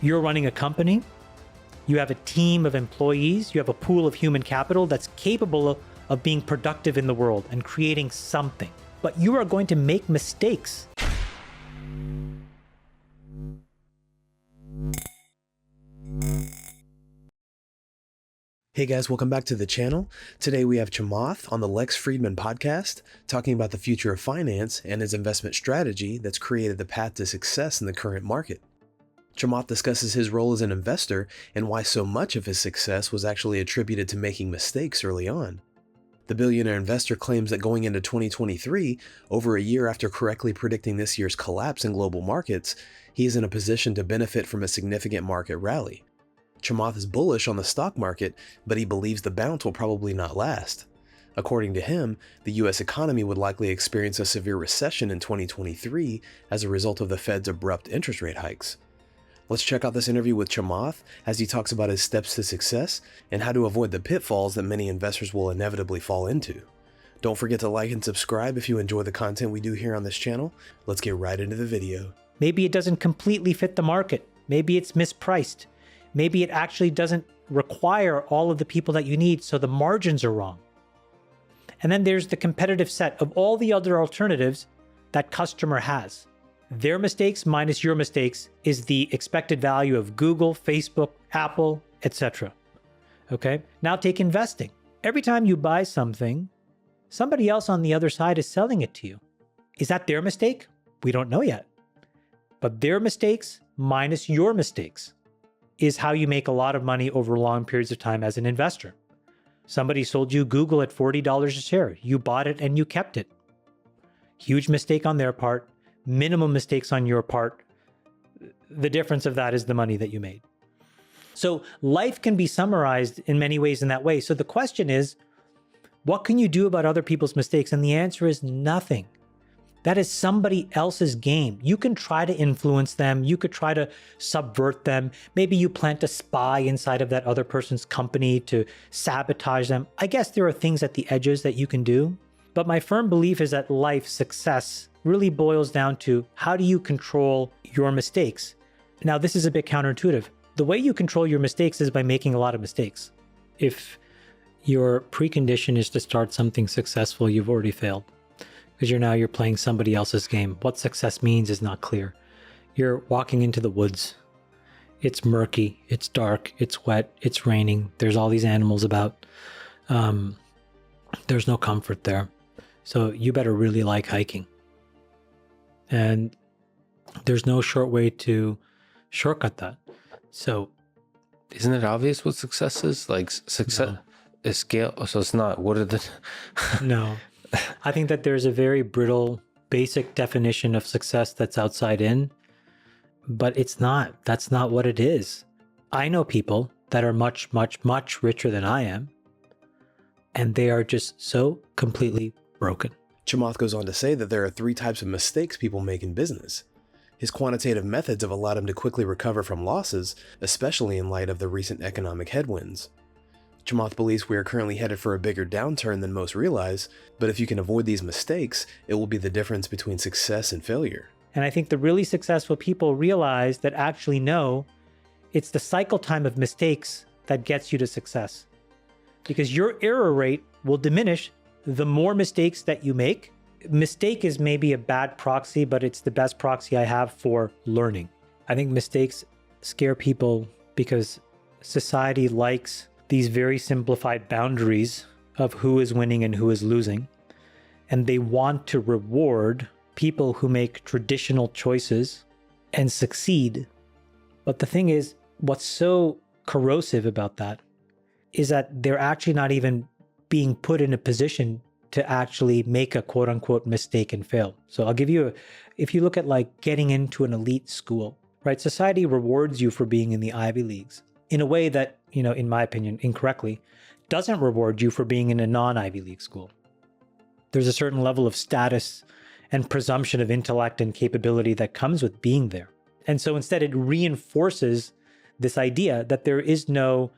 You're running a company, you have a team of employees, you have a pool of human capital that's capable of being productive in the world and creating something. But you are going to make mistakes. Hey guys, welcome back to the channel. Today we have Chamath on the Fridman podcast talking about the future of finance and his investment strategy that's created the path to success in the current market. Chamath discusses his role as an investor and why so much of his success was actually attributed to making mistakes early on. The billionaire investor claims that going into 2023, over a year after correctly predicting this year's collapse in global markets, he is in a position to benefit from a significant market rally. Chamath is bullish on the stock market, but he believes the bounce will probably not last. According to him, the US economy would likely experience a severe recession in 2023 as a result of the Fed's abrupt interest rate hikes. Let's check out this interview with Chamath as he talks about his steps to success and how to avoid the pitfalls that many investors will inevitably fall into. Don't forget to like and subscribe if you enjoy the content we do here on this channel. Let's get right into the video. Maybe it doesn't completely fit the market. Maybe it's mispriced. Maybe it actually doesn't require all of the people that you need, so the margins are wrong. And then there's the competitive set of all the other alternatives that customer has. Their mistakes minus your mistakes is the expected value of Google, Facebook, Apple, etc. Okay? Now take investing. Every time you buy something, somebody else on the other side is selling it to you. Is that their mistake? We don't know yet. But their mistakes minus your mistakes is how you make a lot of money over long periods of time as an investor. Somebody sold you Google at $40 a share. You bought it and you kept it. Huge mistake on their part, minimum mistakes on your part. The difference of that is the money that you made. So life can be summarized in many ways in that way. So the question is, what can you do about other people's mistakes? And the answer is nothing. That is somebody else's game. You can try to influence them. You could try to subvert them. Maybe you plant a spy inside of that other person's company to sabotage them. I guess there are things at the edges that you can do. But my firm belief is that life success really boils down to how do you control your mistakes? Now, this is a bit counterintuitive. The way you control your mistakes is by making a lot of mistakes. If your precondition is to start something successful, you've already failed. Because you're playing somebody else's game. What success means is not clear. You're walking into the woods. It's murky, it's dark, it's wet, it's raining. There's all these animals about. There's no comfort there. So you better really like hiking. And there's no short way to shortcut that. So isn't it obvious what success is? Like success is scale. So it's not, what are the... No. I think that there's a very brittle, basic definition of success that's outside in, but it's not. That's not what it is. I know people that are much, much, much richer than I am, and they are just so completely broken. Chamath goes on to say that there are 3 types of mistakes people make in business. His quantitative methods have allowed him to quickly recover from losses, especially in light of the recent economic headwinds. Chamath believes we are currently headed for a bigger downturn than most realize, but if you can avoid these mistakes, it will be the difference between success and failure. And I think the really successful people realize that actually no, it's the cycle time of mistakes that gets you to success. Because your error rate will diminish the more mistakes that you make. Mistake is maybe a bad proxy, but it's the best proxy I have for learning. I think mistakes scare people because society likes these very simplified boundaries of who is winning and who is losing. And they want to reward people who make traditional choices and succeed. But the thing is, what's so corrosive about that is that they're actually not even being put in a position to actually make a quote unquote mistake and fail. So I'll give you if you look at like getting into an elite school, right? Society rewards you for being in the Ivy Leagues in a way that, in my opinion, incorrectly, doesn't reward you for being in a non-Ivy League school. There's a certain level of status and presumption of intellect and capability that comes with being there. And so instead it reinforces this idea that there is no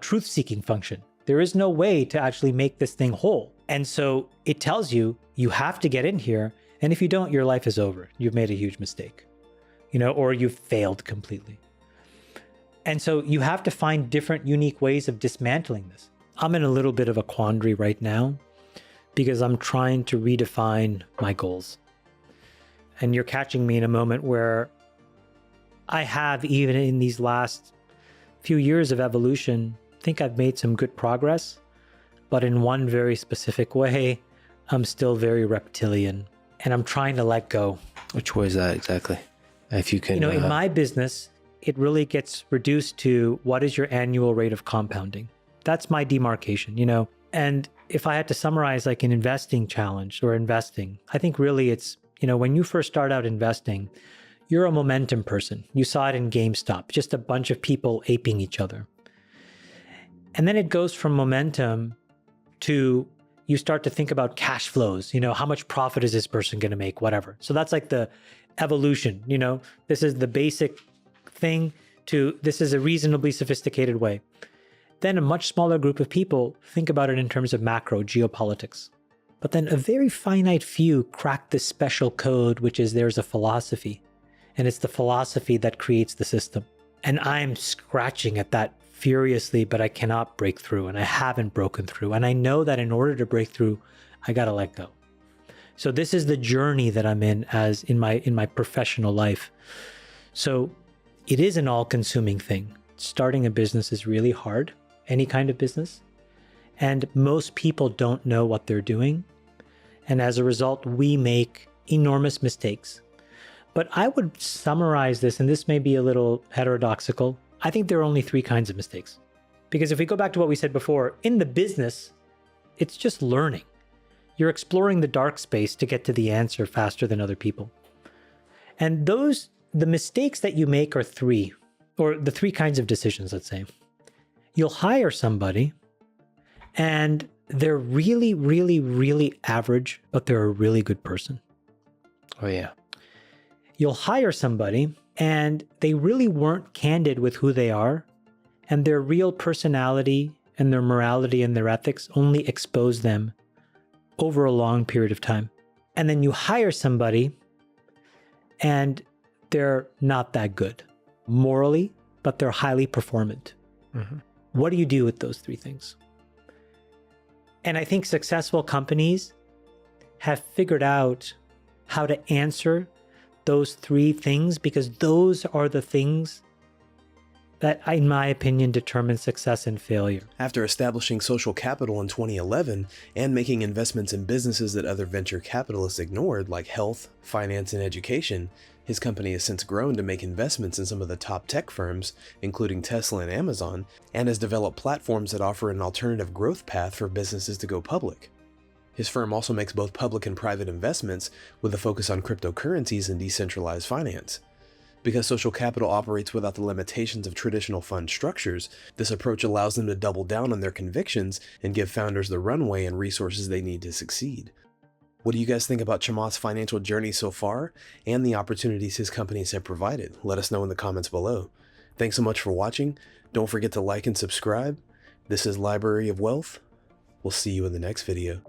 truth-seeking function. There is no way to actually make this thing whole. And so it tells you, you have to get in here. And if you don't, your life is over. You've made a huge mistake, or you've failed completely. And so you have to find different unique ways of dismantling this. I'm in a little bit of a quandary right now because I'm trying to redefine my goals. And you're catching me in a moment where I have, even in these last few years of evolution, I think I've made some good progress, but in one very specific way, I'm still very reptilian and I'm trying to let go. Which way is that exactly? If you can, in my business, it really gets reduced to what is your annual rate of compounding? That's my demarcation, and if I had to summarize like an investing challenge or investing, I think really it's, when you first start out investing, you're a momentum person. You saw it in GameStop, just a bunch of people aping each other. And then it goes from momentum to you start to think about cash flows, how much profit is this person going to make, whatever. So that's like the evolution, this is the basic thing to this is a reasonably sophisticated way. Then a much smaller group of people think about it in terms of macro geopolitics. But then a very finite few crack this special code, which is there's a philosophy. And it's the philosophy that creates the system. And I'm scratching at that furiously, but I cannot break through, and I haven't broken through. And I know that in order to break through, I got to let go. So this is the journey that I'm in as in my professional life. So it is an all-consuming thing. Starting a business is really hard, any kind of business. And most people don't know what they're doing. And as a result, we make enormous mistakes. But I would summarize this, and this may be a little heterodoxical. I think there are only 3 kinds of mistakes. Because if we go back to what we said before, in the business, it's just learning. You're exploring the dark space to get to the answer faster than other people. And the mistakes that you make are 3, or the 3 kinds of decisions, let's say. You'll hire somebody and they're really, really, really average, but they're a really good person. Oh, yeah. You'll hire somebody and they really weren't candid with who they are, and their real personality and their morality and their ethics only expose them over a long period of time. And then you hire somebody and they're not that good morally, but they're highly performant. Mm-hmm. What do you do with those 3 things? And I think successful companies have figured out how to answer those 3 things, because those are the things that, in my opinion, determine success and failure. After establishing social capital in 2011 and making investments in businesses that other venture capitalists ignored, like health, finance, and education, his company has since grown to make investments in some of the top tech firms, including Tesla and Amazon, and has developed platforms that offer an alternative growth path for businesses to go public. His firm also makes both public and private investments with a focus on cryptocurrencies and decentralized finance. Because social capital operates without the limitations of traditional fund structures, this approach allows them to double down on their convictions and give founders the runway and resources they need to succeed. What do you guys think about Chamath's financial journey so far and the opportunities his companies have provided? Let us know in the comments below. Thanks so much for watching. Don't forget to like and subscribe. This is Library of Wealth. We'll see you in the next video.